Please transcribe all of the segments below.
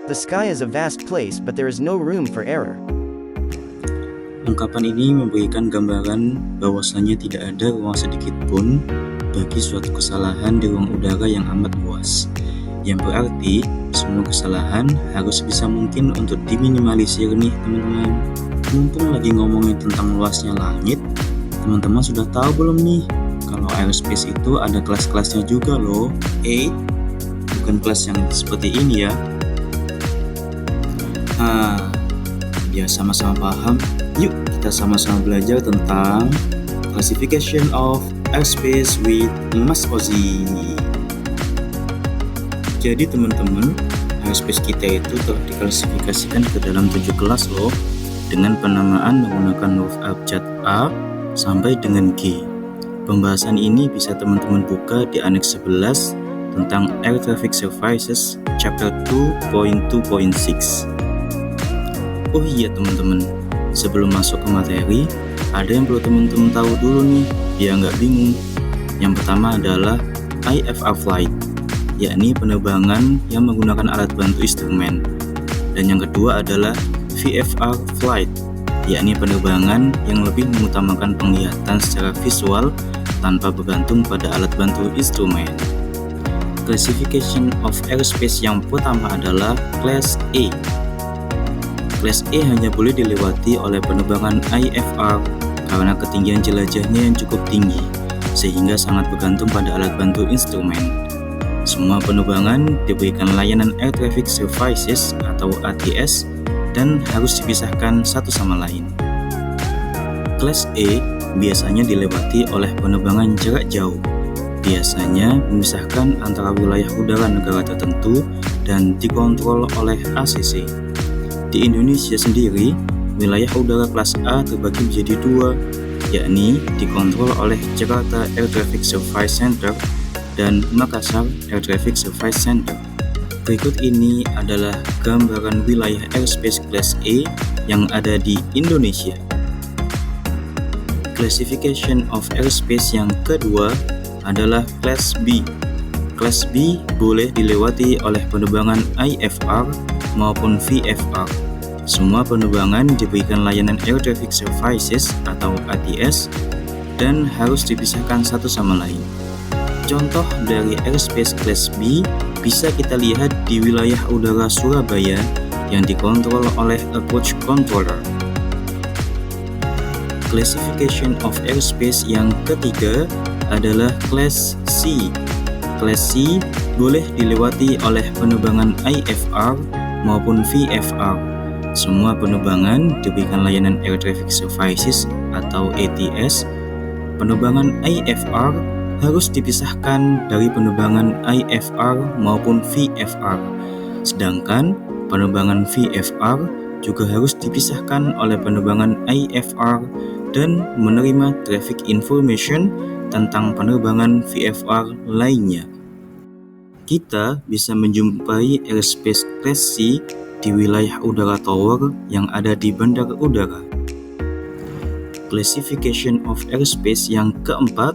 The sky is a vast place, but there is no room for error. Ungkapan ini memberikan gambaran bahwasannya tidak ada ruang sedikit pun bagi suatu kesalahan di ruang udara yang amat luas, yang berarti semua kesalahan harus bisa mungkin untuk diminimalisir nih teman-teman. Mumpung lagi ngomongin tentang luasnya langit, teman-teman sudah tahu belum nih kalau aerospace itu ada kelas-kelasnya juga loh. Bukan kelas yang seperti ini ya. Biar sama-sama paham, yuk kita sama-sama belajar tentang Classification of Airspace with Mas Ozi. Jadi teman-teman, airspace kita itu telah diklasifikasikan ke dalam 7 kelas loh, dengan penamaan menggunakan huruf abjad A sampai dengan G. Pembahasan ini bisa teman-teman buka di Annex 11 tentang Air Traffic Services Chapter 2.2.6. Oh iya teman-teman, sebelum masuk ke materi, ada yang perlu teman-teman tahu dulu nih, biar nggak bingung. Yang pertama adalah IFR flight, yakni penerbangan yang menggunakan alat bantu instrumen. Dan yang kedua adalah VFR flight, yakni penerbangan yang lebih mengutamakan penglihatan secara visual tanpa bergantung pada alat bantu instrumen. Classification of airspace yang pertama adalah Class A. Class A hanya boleh dilewati oleh penerbangan IFR karena ketinggian jelajahnya yang cukup tinggi, sehingga sangat bergantung pada alat bantu instrumen. Semua penerbangan diberikan layanan Air Traffic Services atau ATS dan harus dipisahkan satu sama lain. Class A biasanya dilewati oleh penerbangan jarak jauh, biasanya memisahkan antara wilayah udara negara tertentu dan dikontrol oleh ACC. Di Indonesia sendiri, wilayah udara kelas A terbagi menjadi 2, yakni dikontrol oleh Jakarta Air Traffic Service Center dan Makassar Air Traffic Service Center. Berikut ini adalah gambaran wilayah airspace Class A yang ada di Indonesia. Classification of airspace yang kedua adalah Class B. Class B boleh dilewati oleh penerbangan IFR maupun VFR. Semua penerbangan diberikan layanan Air Traffic Services atau ATS dan harus dipisahkan satu sama lain. Contoh dari airspace Class B bisa kita lihat di wilayah udara Surabaya yang dikontrol oleh Approach Controller. Classification of airspace yang ketiga adalah Class C. Class C boleh dilewati oleh penerbangan IFR maupun VFR. Semua penerbangan diberikan layanan Air Traffic Services atau ATS. Penerbangan IFR harus dipisahkan dari penerbangan IFR maupun VFR. Sedangkan penerbangan VFR juga harus dipisahkan oleh penerbangan IFR dan menerima traffic information tentang penerbangan VFR lainnya. Kita bisa menjumpai airspace Class C di wilayah udara tower yang ada di bandara udara. Classification of airspace yang keempat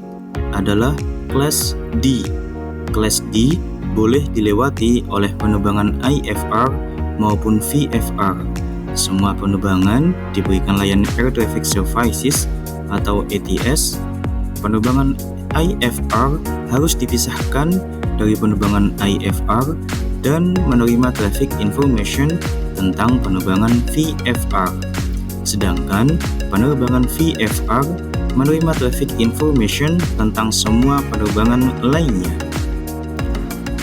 adalah Class D. Class D boleh dilewati oleh penerbangan IFR maupun VFR. Semua penerbangan diberikan layanan Air Traffic Services atau ATS. Penerbangan IFR harus dipisahkan dari penerbangan IFR dan menerima traffic information tentang penerbangan VFR. Sedangkan penerbangan VFR menerima traffic information tentang semua penerbangan lainnya.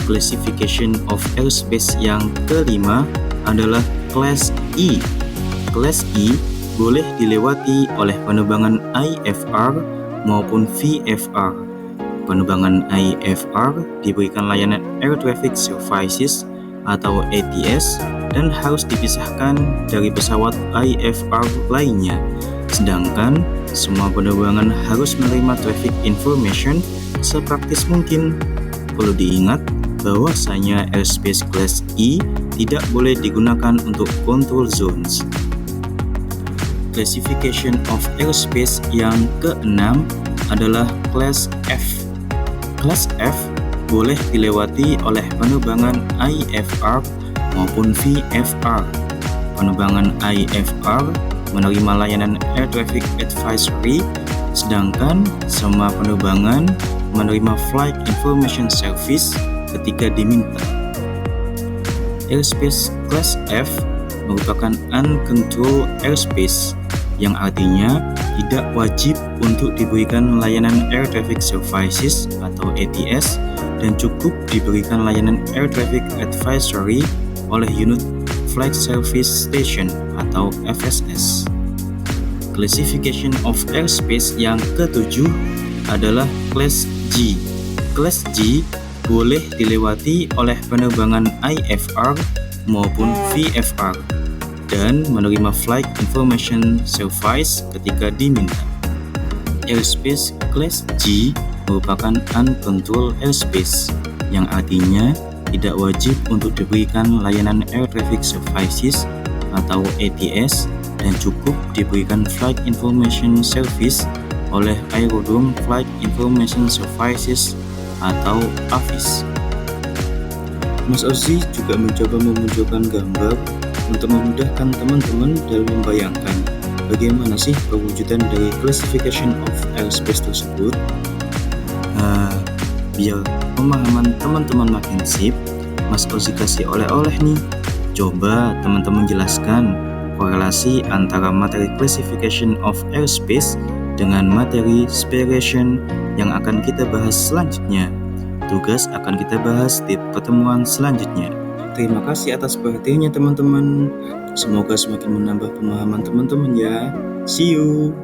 Classification of airspace yang kelima adalah Class E. Class E boleh dilewati oleh penerbangan IFR maupun VFR. Penerbangan IFR diberikan layanan Air Traffic Services atau ATS dan harus dipisahkan dari pesawat IFR lainnya. Sedangkan semua penerbangan harus menerima traffic information sepraktis mungkin. Perlu diingat bahwasanya airspace Class E tidak boleh digunakan untuk control zones. Classification of airspace yang keenam adalah Class F. Class F boleh dilewati oleh penerbangan IFR maupun VFR. Penerbangan IFR menerima layanan Air Traffic Advisory, sedangkan semua penerbangan menerima Flight Information Service ketika diminta. Airspace Class F merupakan Uncontrolled Airspace, yang artinya tidak wajib untuk diberikan layanan Air Traffic Services atau ATS dan cukup diberikan layanan Air Traffic Advisory oleh unit Flight Service Station atau FSS. Classification of Airspace yang ketujuh adalah Class G. Class G boleh dilewati oleh penerbangan IFR maupun VFR dan menerima Flight Information Service ketika diminta. Airspace Class G merupakan Uncontrolled Airspace, yang artinya tidak wajib untuk diberikan layanan Air Traffic Services atau ATS dan cukup diberikan Flight Information Service oleh Aerodrome Flight Information Services atau AFIS. Mas Ozzy juga mencoba memunculkan gambar untuk memudahkan teman-teman dalam membayangkan bagaimana sih perwujudan dari classification of airspace tersebut. Biar pemahaman teman-teman makin sip, Mas Ozzy kasih oleh-oleh nih. Coba teman-teman jelaskan korelasi antara materi classification of airspace dengan materi spiration yang akan kita bahas selanjutnya. Tugas akan kita bahas di pertemuan selanjutnya. Terima kasih atas perhatiannya teman-teman. Semoga semakin menambah pemahaman teman-teman ya. See you.